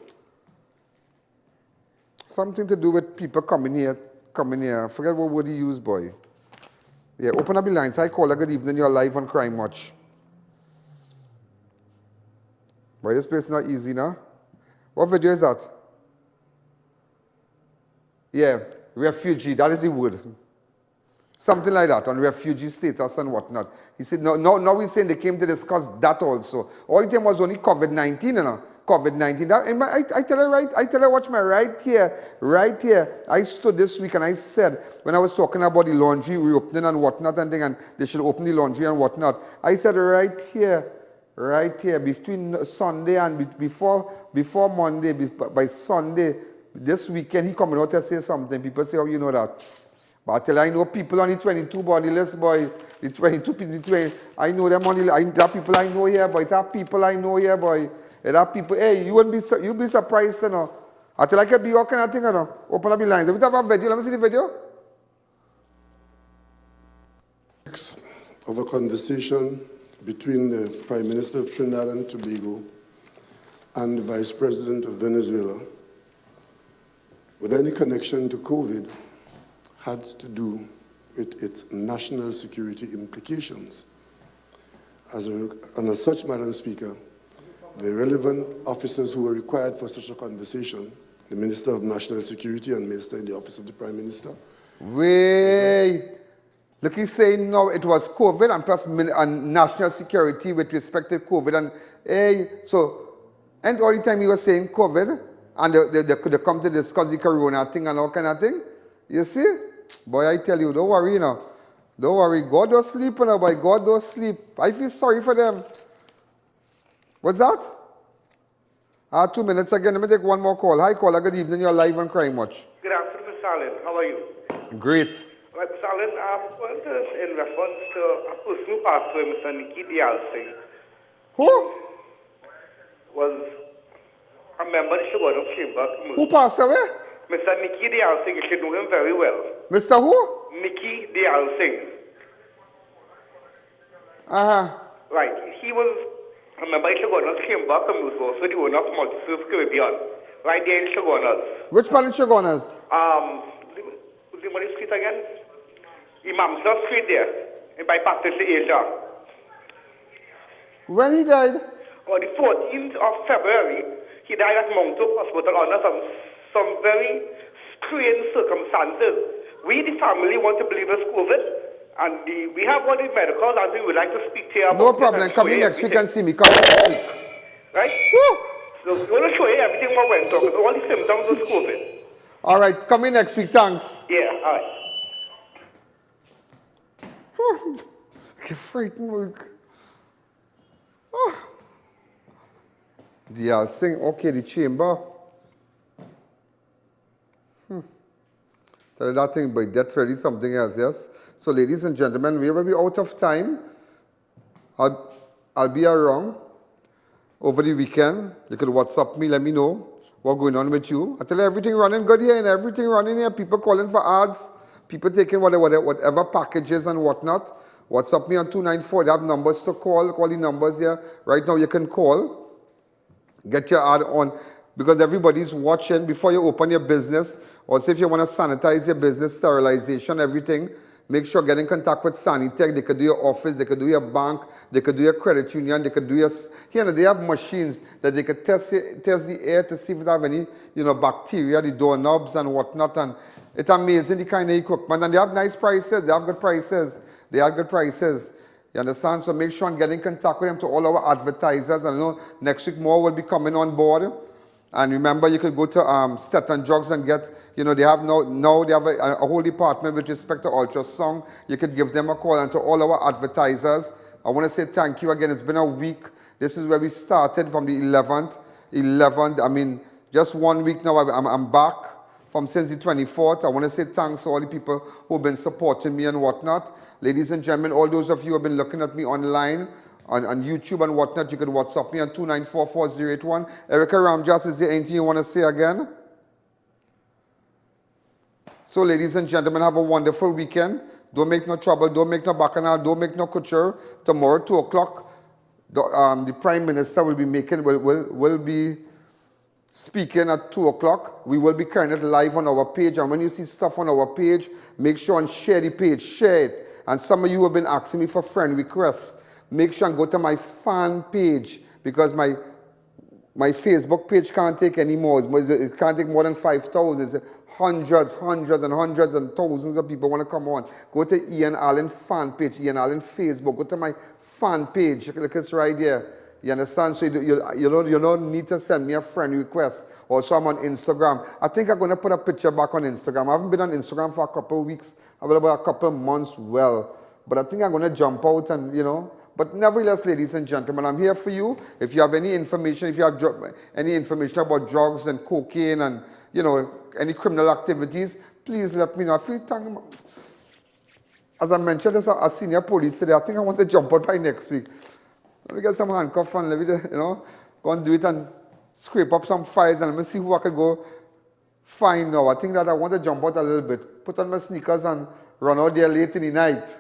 Something to do with people coming here. I forget what word he used, boy. Yeah, open up the lines. Hi, caller. Good evening. You're live on Crime Watch. Boy, this place is not easy now. What video is that? Yeah, refugee. That is the word. Something like that, on refugee status and whatnot. He said, now he's saying they came to discuss that also. All the time was only COVID-19, you know. COVID-19. I tell you, watch my right here. I stood this week and I said, when I was talking about the laundry reopening and whatnot and they should open the laundry and whatnot, I said right here, between Sunday and before Monday, by Sunday, this weekend, he coming out to say something. People say, oh, you know that. But I tell you, I know people on the 22 body list, boy. The 22 people, I know them on the, that people I know here, boy. That people I know here, boy. That people, hey, you'll be surprised, you know. I tell you, I can be all kind of thing, you know. Open up the lines. Let me have a video. Let me see the video. Of a conversation between the Prime Minister of Trinidad and Tobago and the Vice President of Venezuela with any connection to COVID had to do with its national security implications. And as such, Madam Speaker, the relevant officers who were required for such a conversation, the Minister of National Security and Minister in the Office of the Prime Minister. Wait. Look, he's saying now it was COVID and plus national security with respect to COVID. And and all the time he was saying COVID, and they come to discuss the corona thing and all kind of thing. You see? Boy, I tell you, don't worry, you know. Don't worry. God don't sleep, you know, boy. God don't sleep. I feel sorry for them. What's that? 2 minutes again. Let me take one more call. Hi, caller. Good evening. You're live on Crime Watch. Good afternoon, Mr. Allen. How are you? Great. Right, Mr. Allen, in reference to a person who passed away, Mr. Nikki Dialsing. Who? Was a member of the Sugar Chamber. Who passed away? Mr. Nikki Dialsing. You should know him very well. Mr. who? Nikki Dialsing. Right. He was a member of the Sugar Chamber, and was also the owner of Multi-Service Caribbean. Right there in Sugar. Which part in Sugar? The money street again? Imam's Street there, by Pastor Asia. When he died? On the 14th of February, he died at Mount Hope Hospital under some very strange circumstances. We, the family, want to believe it's COVID, and we have all the medicals, and we would like to speak to you about no problem. Come in next week and see me. Come in next week. Right? So we want to show you everything what went on, all the symptoms of COVID. All right, come in next week. Thanks. Yeah, all right. Get frightened, look. Yeah, sing. Okay, the chamber. Tell you that thing, but that's really something else, yes? So, ladies and gentlemen, we will be out of time. I'll be around over the weekend. You could WhatsApp me, let me know what's going on with you. I tell you, everything running good here and everything running here. People calling for ads, people taking whatever packages and whatnot. WhatsApp me on 294. They have numbers to call. Call the numbers there. Right now, you can call. Get your ad on. because everybody's watching before you open your business, or say if you want to sanitize your business, sterilization, everything, make sure get in contact with Sanitech. They could do your office, they could do your bank, they could do your credit union, they could do your... Here, they have machines that they could test the air to see if they have any, bacteria, the doorknobs and whatnot, and it's amazing the kind of equipment, and they have nice prices, they have good prices, you understand? So make sure and get in contact with them, to all our advertisers, and I know next week more will be coming on board. And remember, you could go to Stetton Drugs and get, they have now they have a whole department with respect to ultrasound. You could give them a call. And to all our advertisers, I want to say thank you again. It's been a week. This is where we started from the 11th. I mean, just 1 week now. I'm back from since the 24th. I want to say thanks to all the people who have been supporting me and whatnot. Ladies and gentlemen, all those of you who have been looking at me online, on YouTube and whatnot, you could WhatsApp me on 2944081. Erica Ramjas, is there anything you want to say again? So, ladies and gentlemen, have a wonderful weekend. Don't make no trouble. Don't make no bacchanal. Don't make no couture. Tomorrow, 2 o'clock, the Prime Minister will be speaking at 2 o'clock. We will be carrying it live on our page. And when you see stuff on our page, make sure and share the page. Share it. And some of you have been asking me for friend requests. Make sure and go to my fan page, because my Facebook page can't take any more. It can't take more than 5,000. It's hundreds and thousands of people want to come on. Go to I.A.N. Allen fan page, I.A.N. Allen Facebook. Go to my fan page. Look, it's right there. You understand? So you don't need to send me a friend request. Also, I'm on Instagram. I think I'm going to put a picture back on Instagram. I haven't been on Instagram for a couple of weeks. I've been about a couple of months, but I think I'm going to jump out and, But nevertheless, ladies and gentlemen, I'm here for you. If you have any information, if you have any information about drugs and cocaine and, any criminal activities, please let me know. I feel as I mentioned, as a senior police today, I think I want to jump out by next week. Let me get some handcuffs and let me, go and do it and scrape up some files and let me see who I could go find now. I think that I want to jump out a little bit, put on my sneakers and run out there late in the night.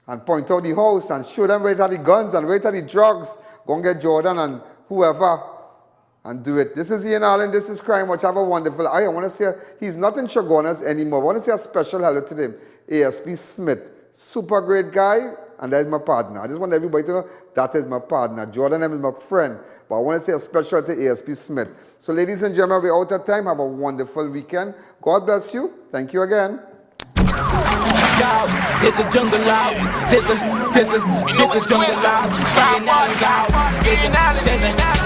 And point out the house and show them where it are the guns and where it are the drugs. Go and get Jordan and whoever and do it. This is I.A.N. Allen. This is Crime Watch. Have a wonderful... I want to say he's not in Chaguanas anymore. I want to say a special hello to him. ASP Smith. Super great guy. And that is my partner. I just want everybody to know that is my partner. Jordan is my friend. But I want to say a special to ASP Smith. So ladies and gentlemen, we're out of time. Have a wonderful weekend. God bless you. Thank you again. There's a jungle out. There's a jungle out.